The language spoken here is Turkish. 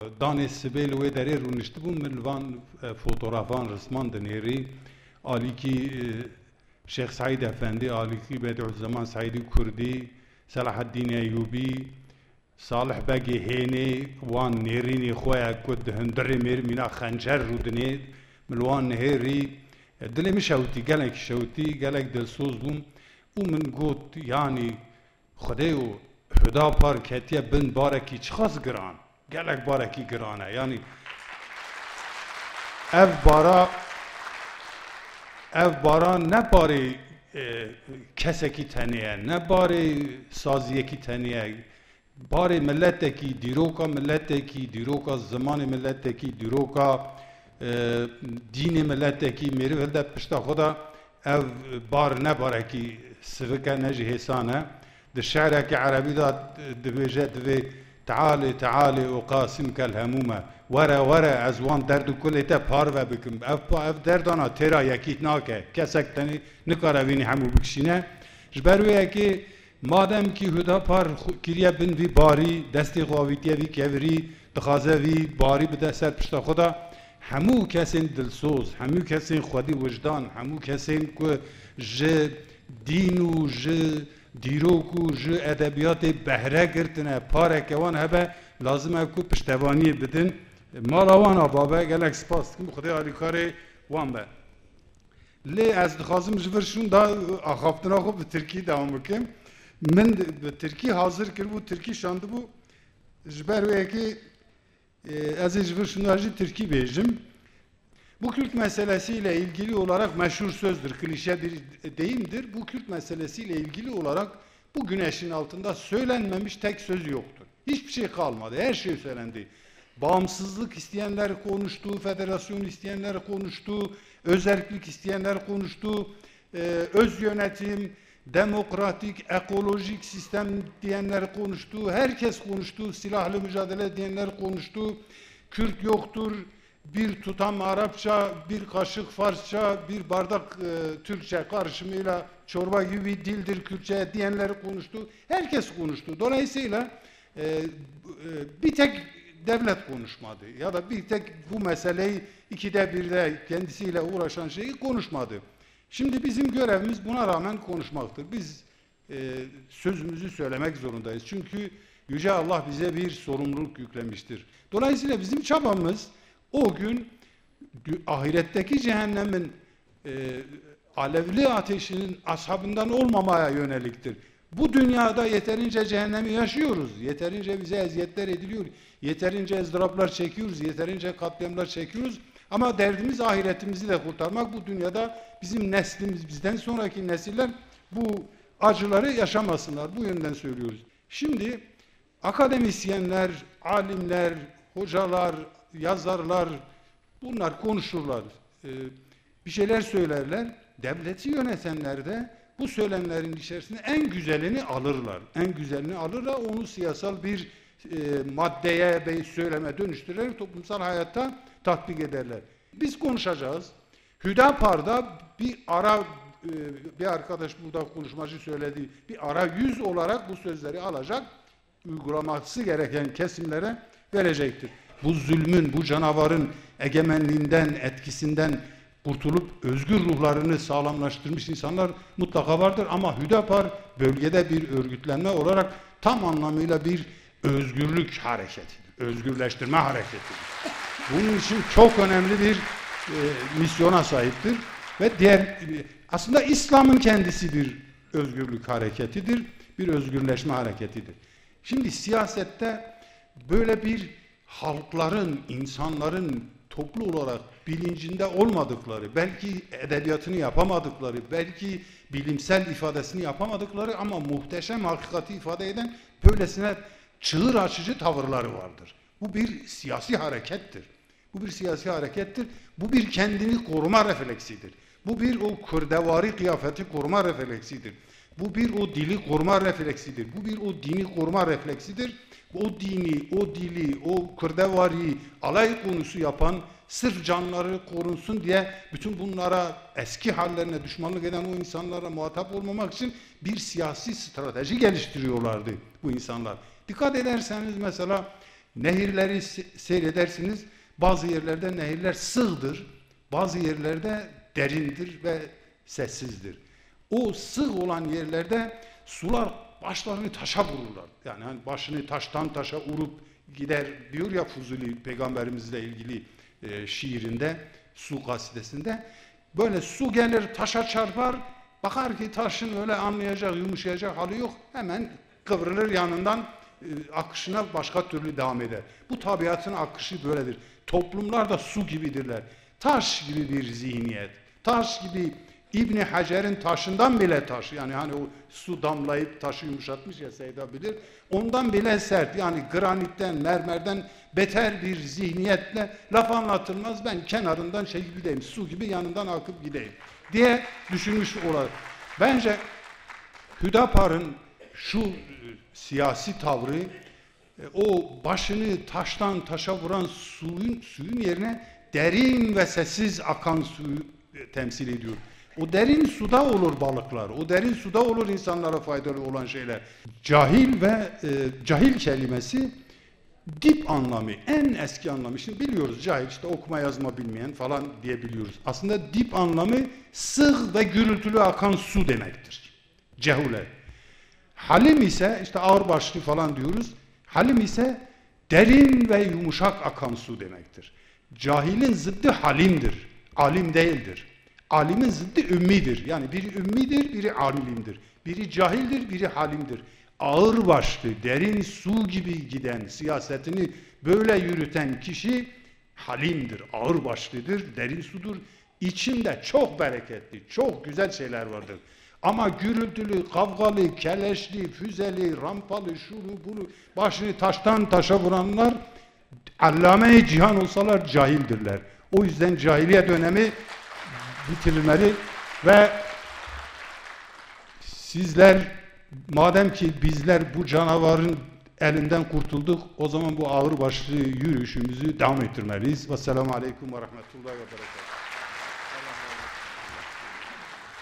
Danê sibê li wê derê rûniştibû min li van fotoğrafan risman dinêrî alîkî Şeyh Said Efendi, alîkî Bediüzzeman Saidî Kurdî, Selahaddîn Eyyûbî, Salih Begê Hênê wan nêrînê xwe ya ku di hundirê mêrmîna xencer rûdinê min li wan nihêrî dilê min şewtî, gelek şewtî, gelek dilsoz bûm û min got yanî Xwedê û Hüdapar ketiye bin barekî çixas giran. Gelek barekî giran e. Yani ev bara ne barê kesekî tenê ye, ne barê saziyekî tenê ye, barê milletekî, dîroka milletekî, dîroka zimanê milletekî, dîroka dînê milletekî mêrî hilde pişta xwe de ev bar ne barekî sivik e, ne jî hêsan e. Di şe'rekî erebî de dibêje divê تعالي تعالي أقاسمك الهموم ورا ورا أزوان درد كل إتا بارو بكم أف دردانا ترا يكيت ناكه كسك تاني نكارا ويني همو بكشينه جبروه كي مادم كي هدا پار كريا بن في باري دستي خواويتيا في كوري دخازه في باري بده سر پشتا خدا همو كسين دلسوز همو كسين خودي وجدان همو كسين كو ج دين و ج دیروک و ج ادبیات بهره گرتنه پاره کوان هبه لازمه کو پشتوانی بدن مالاوان آبابه گلک سپاس کم خدای آلیکاره وان به لی از دخوازم جورشون دا آخافتنا خوب به ترکی دوام بکم من به ترکی حاضر کرد بو ترکی شانده بو جبروه که از جورشون da Türkiye bejim. Bu kült meselesiyle ilgili olarak meşhur sözdür, klişe deyimdir. Bu kült meselesiyle ilgili olarak bu güneşin altında söylenmemiş tek söz yoktur. Hiçbir şey kalmadı, her şey söylendi. Bağımsızlık isteyenler konuştu, federasyon isteyenler konuştu, özerklik isteyenler konuştu, öz yönetim, demokratik, ekolojik sistem diyenler konuştu, herkes konuştu, silahlı mücadele diyenler konuştu, Kürt yoktur, bir tutam Arapça, bir kaşık Farsça, bir bardak Türkçe karışımıyla çorba gibi bir dildir Kürtçe diyenler konuştu. Herkes konuştu. Dolayısıyla bir tek devlet konuşmadı. Ya da bir tek bu meseleyi ikide birde kendisiyle uğraşan şeyi konuşmadı. Şimdi bizim görevimiz buna rağmen konuşmaktır. Biz sözümüzü söylemek zorundayız. Çünkü Yüce Allah bize bir sorumluluk yüklemiştir. Dolayısıyla bizim çabamız o gün ahiretteki cehennemin alevli ateşinin ashabından olmamaya yöneliktir. Bu dünyada yeterince cehennemi yaşıyoruz. Yeterince bize eziyetler ediliyor. Yeterince ızdıraplar çekiyoruz. Yeterince katliamlar çekiyoruz. Ama derdimiz ahiretimizi de kurtarmak. Bu dünyada bizim neslimiz, bizden sonraki nesiller bu acıları yaşamasınlar. Bu yönden söylüyoruz. Şimdi akademisyenler, alimler, hocalar, yazarlar, bunlar konuşurlar, bir şeyler söylerler. Devleti yönetenler de bu söylenenlerin içerisinde en güzelini alırlar. En güzelini alırlar, onu siyasal bir maddeye, bir söyleme dönüştürerek toplumsal hayatta tatbik ederler. Biz konuşacağız. Hüdapar'da bir arkadaş burada konuşmacı söyledi, bir ara yüz olarak bu sözleri alacak, uygulaması gereken kesimlere verecektir. Bu zulmün, bu canavarın egemenliğinden, etkisinden kurtulup özgür ruhlarını sağlamlaştırmış insanlar mutlaka vardır. Ama Hüdapar bölgede bir örgütlenme olarak tam anlamıyla bir özgürlük hareketidir. Özgürleştirme hareketidir. Bunun için çok önemli bir misyona sahiptir. Ve aslında İslam'ın kendisi bir özgürlük hareketidir. Bir özgürleşme hareketidir. Şimdi siyasette böyle bir halkların, insanların toplu olarak bilincinde olmadıkları, belki edebiyatını yapamadıkları, belki bilimsel ifadesini yapamadıkları ama muhteşem hakikati ifade eden böylesine çığır açıcı tavırları vardır. Bu bir siyasi harekettir. Bu bir siyasi harekettir. Bu bir kendini koruma refleksidir. Bu bir o kürdevari kıyafeti koruma refleksidir. Bu bir o dili koruma refleksidir. Bu bir o dini koruma refleksidir. O dini, o dili, o kürdevari alay konusu yapan, sırf canları korunsun diye bütün bunlara, eski hallerine düşmanlık eden o insanlara muhatap olmamak için bir siyasi strateji geliştiriyorlardı bu insanlar. Dikkat ederseniz mesela Nehirleri seyredersiniz. Bazı yerlerde nehirler sığdır, bazı yerlerde derindir ve sessizdir. O sığ olan yerlerde sular başlarını taşa vururlar. Yani hani başını taştan taşa vurup gider diyor ya Fuzuli peygamberimizle ilgili şiirinde, Su kasidesinde. Böyle su gelir taşa çarpar, bakar ki taşın öyle anlayacak, yumuşayacak hali yok. Hemen kıvrılır yanından, akışına başka türlü devam eder. Bu tabiatın akışı böyledir. Toplumlar da su gibidirler. Taş gibi bir zihniyet. Taş gibi İbni Hacer'in taşından bile taş. Yani hani o su damlayıp taşı yumuşatmış ya Seyda bilir. Ondan bile sert. Yani granitten, mermerden beter bir zihniyetle laf anlatılmaz. Ben kenarından gideyim. Su gibi yanından akıp gideyim diye düşünmüş olar. Bence Hüdapar'ın şu siyasi tavrı o başını taştan taşa vuran suyun yerine derin ve sessiz akan suyu temsil ediyor. O derin suda olur balıklar, o derin suda olur insanlara faydalı olan şeyler. Cahil ve cahil kelimesi dip anlamı, en eski anlamı. Şimdi biliyoruz cahil, işte okuma yazma bilmeyen falan diyebiliyoruz. Aslında dip anlamı sığ ve gürültülü akan su demektir. Cehule. Halim ise işte ağırbaşlı falan diyoruz. Halim ise derin ve yumuşak akan su demektir. Cahilin zıddı halimdir, alim değildir. Alimin zıddı ümmidir. Yani biri ümmidir, biri alimdir. Biri cahildir, biri halimdir. Ağırbaşlı, derin su gibi giden, siyasetini böyle yürüten kişi halimdir, ağırbaşlıdır, derin sudur. İçinde çok bereketli, çok güzel şeyler vardır. Ama gürültülü, kavgalı, keleşli, füzeli, rampalı, şunu bunu, başını taştan taşa vuranlar allame-i cihan olsalar cahildirler. O yüzden cahiliye dönemi bitirilmeli ve sizler, madem ki bizler bu canavarın elinden kurtulduk, o zaman bu ağırbaşlı yürüyüşümüzü devam ettirmeliyiz. Vesselamu aleyküm ve rahmetullahi ve berekatuhu.